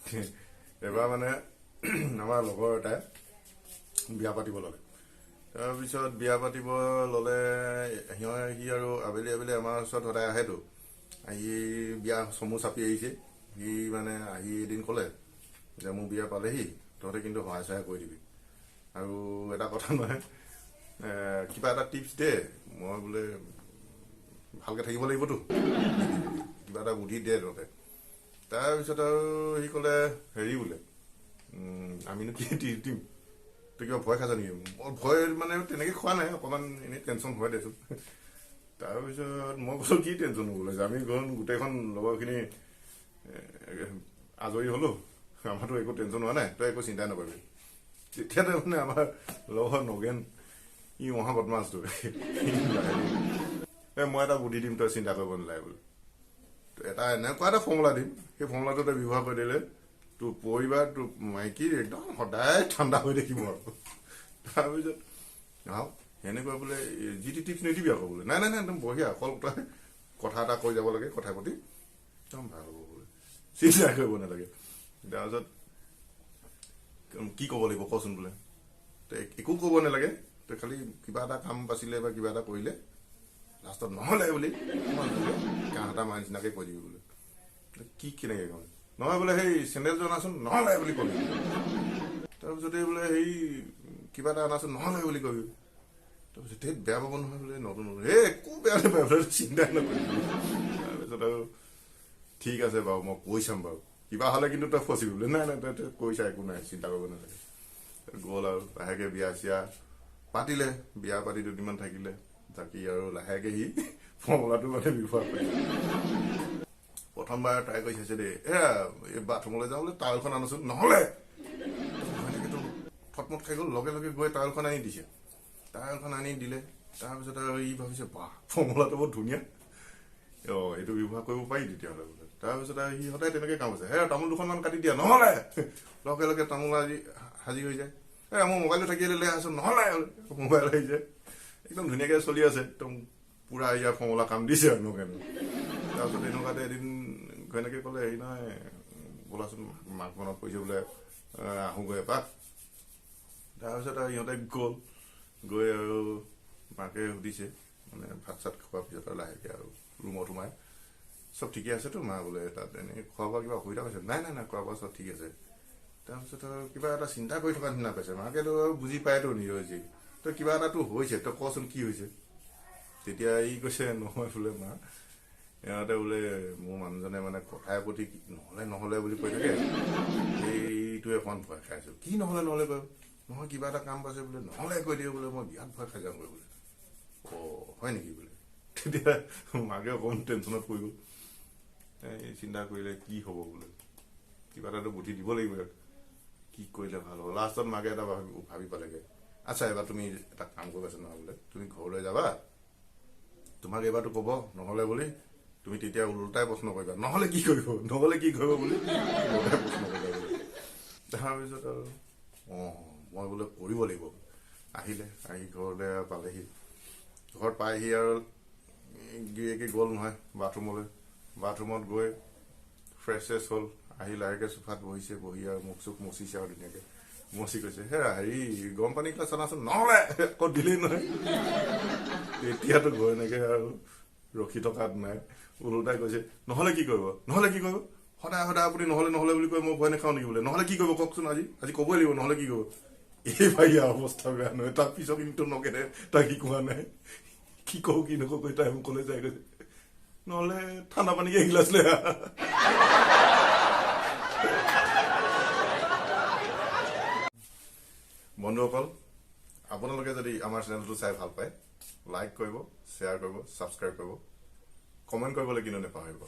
এবাৰ মানে আমাৰ লগৰ এটাই বিয়া পাতিব ল'লে। তাৰপিছত বিয়া পাতিব ল'লে সি আৰু আবেলি আবেলি আমাৰ ওচৰত সদায় আহেতো। আহি বিয়া চমু চাপি আহিছে। সি মানে আহি এদিন ক'লে যে মোৰ বিয়া পালেহি, তহঁতে কিন্তু সহায় সহায় কৰি দিবি। আৰু এটা কথা নহয়, কিবা এটা টিপছ দে, মই বোলে ভালকৈ থাকিব লাগিবতো, কিবা এটা বুদ্ধি দে তহঁতে। তাৰপিছত আৰু সি ক'লে হেৰি বোলে, আমিনো কি টিপছ দিম, তই কিবা ভয় খাইছ নেকি? মই ভয় মানে তেনেকৈ খোৱা নাই, অকণমান এনেই টেনশ্যন হয় দেচোন। তাৰপিছত মই কৈছোঁ কি টেনশ্যন হ'বলৈ, আমি গোটেইখন লগৰখিনি আজৰি হ'লোঁ, আমাৰতো একো টেনশ্যন হোৱা নাই, তই একো চিন্তাই নকৰিবি। তেতিয়াতে মানে আমাৰ লগৰ নগেন ই মহা বদমাছটো, মই এটা বুদ্ধি দিম, তই চিন্তা কৰিব নালাগে বোলে। এটা এনেকুৱা এটা ফৰ্মুলা দিম, সেই ফৰ্মুলাটো তই ব্যৱহাৰ কৰি দিলে তোৰ পৰিবাৰ, তোৰ মাইকী একদম সদায় ঠাণ্ডা হৈ থাকিব আৰু। তাৰপিছত সেনেকুৱা বোলে যি টি টিপছ নিদিবি আকৌ বোলে। নাই নাই নাই, একদম বঢ়িয়া, অকল তই কথা এটা কৈ যাব লাগে, কথা পাতি একদম ভাল হ'ব বোলে, চিন্তা কৰিব নালাগে। তাৰপিছত কি ক'ব লাগিব কচোন বোলে, তই একো ক'ব নালাগে, তই খালি কিবা এটা কাম বাচিলে বা কিবা এটা কৰিলে লাষ্টত নহ'লে বুলি কাহ এটা মাৰ নিচিনাকৈ কৈ দিবি বোলে। কি কেনেকৈ কয়, নহয় বোলে সেই চেণ্ডেলযোৰ অনাচোন, নহ'লে বুলি ক'বি। তাৰপিছতে বোলে সেই কিবা এটা অনাচোন, নহ'লে বুলি কবি। তাৰপিছত সেই বেয়া পাব নহয় বোলে, নতুন এই একো বেয়া নাপায় বোলে, চিন্তাই নকৰিবি। তাৰপিছত আৰু ঠিক আছে বাৰু, মই কৈ চাম বাৰু, কিবা হ'লে কিন্তু তই ফচিবি বোলে। নাই নাই, তই কৈছা একো নাই, চিন্তা কৰিব নালাগে। গ'ল আৰু লাহেকৈ বিয়া চিয়া পাতিলে, বিয়া পাতি দুদিনমান থাকিলে, থাকি আৰু লাহেকৈ সি ফৰ্মুলাটো মানে ব্যৱহাৰ কৰিলে। প্ৰথমবাৰ ট্ৰাই কৰি চাইছে দেই, এই বাথৰুমলৈ যাওঁ বোলে, টাৱেলখন আনোচোন, নহ'লে সেনেকৈতো থটমট খাই গ'ল। লগে লগে গৈ টাৱেলখন আনি দিছে, টাৱেলখন আনি দিলে। তাৰপিছত আৰু ই ভাবিছে বাহ, ফৰ্মুলাটো বহুত ধুনীয়া, এইটো ব্যৱহাৰ কৰিব পাৰি তেতিয়াহ'লে বোলে। তাৰপিছত আৰু সি সদায় তেনেকৈ কাম আছে, তামোল দুখনমান কাটি দিয়া, নহ'লে লগে লগে তামোল সাজি হৈ যায়। মোৰ মোবাইলটো থাকিলে লৈ আছো, নহ'লে মোবাইল আহি যায়। একদম ধুনীয়াকৈ চলি আছে, একদম পুৰা ইয়াৰ ফৰ্মুলা কাম দিছে আৰু নগেনে। তাৰপিছত এনেকুৱাতে এদিন ঘৈণীয়েকে ক'লে, হেৰি নহয় ব'লাচোন, মাক মনত পৰিছে বোলে, আহোঁগৈ এপাক। তাৰপিছত আৰু ইহঁতে গৈ আৰু মাকে সুধিছে, মানে ভাত চাত খোৱাৰ পিছত আৰু লাহেকৈ আৰু ৰুমত সোমাই, চব ঠিকে আছেতো মা বোলে, তাত এনেই খোৱা বোৱা কিবা অসুবিধা হৈছে? নাই নাই নাই, খোৱা বোৱা চব ঠিক আছে। তাৰপিছত আৰু কিবা এটা চিন্তা কৰি থকা নিচিনা পাইছে। মাকেতো আৰু বুজি পায়তো নিজৰ যি, তই কিবা এটাতো হৈছে, তই কচোন কি হৈছে। তেতিয়া ই কৈছে, নহয় বোলে মা, ইহঁতে বোলে মোৰ মানুহজনে মানে কথাই প্ৰতি নহ'লে নহ'লে বুলি কৈ থাকে, এইটোৱে অকণমান ভয় খাইছোঁ। কি নহ'লে নহ'লে কয়, নহয় কিবা এটা কাম পাইছে বোলে, নহ'লে কৈ দিয়ে বোলে, মই বিৰাট ভয় খাই যাওঁগৈ বোলে। হয় নেকি বোলে। তেতিয়া মাকে অকণমান টেনশ্যনত পৰি গ'ল। চিন্তা কৰিলে কি হ'ব বোলে, কিবা এটাতো বুদ্ধি দিব লাগিব, কি কৰিলে ভাল হ'ব। লাষ্টত মাকে এটা ভাবি পালেগৈ, আচ্ছা এবাৰ তুমি এটা কাম কৰিবাচোন নহয় বোলে, তুমি ঘৰলৈ যাবা, তোমাক এইবাৰতো ক'ব নহ'লে বুলি, তুমি তেতিয়া ওলোটাই প্ৰশ্ন কৰিবা, নহ'লে কি কৰিব, নহ'লে কি কৰিব বুলি ওলোটাই প্ৰশ্ন কৰিবা বোলে। তাৰপিছত আৰু মই বোলে কৰিব লাগিব। আহিলে, আহি ঘৰলৈ পালেহি, ঘৰত পাইহি আৰু গিৰিয়েকে গ'ল নহয় বাথৰুমলৈ। বাথৰুমত গৈ ফ্ৰেছ চেছ হ'ল, আহি লাহেকৈ চোফাত বহিছে, বহি আৰু মুখ চুখ মচিছে আৰু ধুনীয়াকৈ মচি কৈছে, হেৰি গৰম পানী গিলাচ আনাচোন, নহ'লে আকৌ দিলেই নহয়। তেতিয়াতো ঘৈণীয়েকে আৰু ৰখি থকাত নাই, ওলোটাই কৈছে, নহ'লে কি কৰিব, নহ'লে কি কৰিব, সদায় সদায় আপুনি নহ'লে নহ'লে বুলি কয়, মই ভয় নাখাওঁ নেকি বোলে, নহ'লে কি কৰিব কওকচোন, আজি ক'বই লাগিব, নহ'লে কি কৰিব। এইবাৰ ইয়াৰ অৱস্থা বেয়া নহয়। তাৰ পিছত কিন্তু নগেনে তাক কি কোৱা নাই, কি কওঁ কি নকওঁ কৈ তাই মোক ক'লে যাই গৈছে, নহ'লে ঠাণ্ডা পানীকে এগিলাচ লৈ আহ। বন্ধুসকল, আপোনালোকে যদি আমাৰ চেনেলটো চাই ভাল পায়, লাইক কৰিব, শ্বেয়াৰ কৰিব, ছাবস্ক্ৰাইব কৰিব, কমেণ্ট কৰিবলৈ কিন্তু নাপাহৰিব।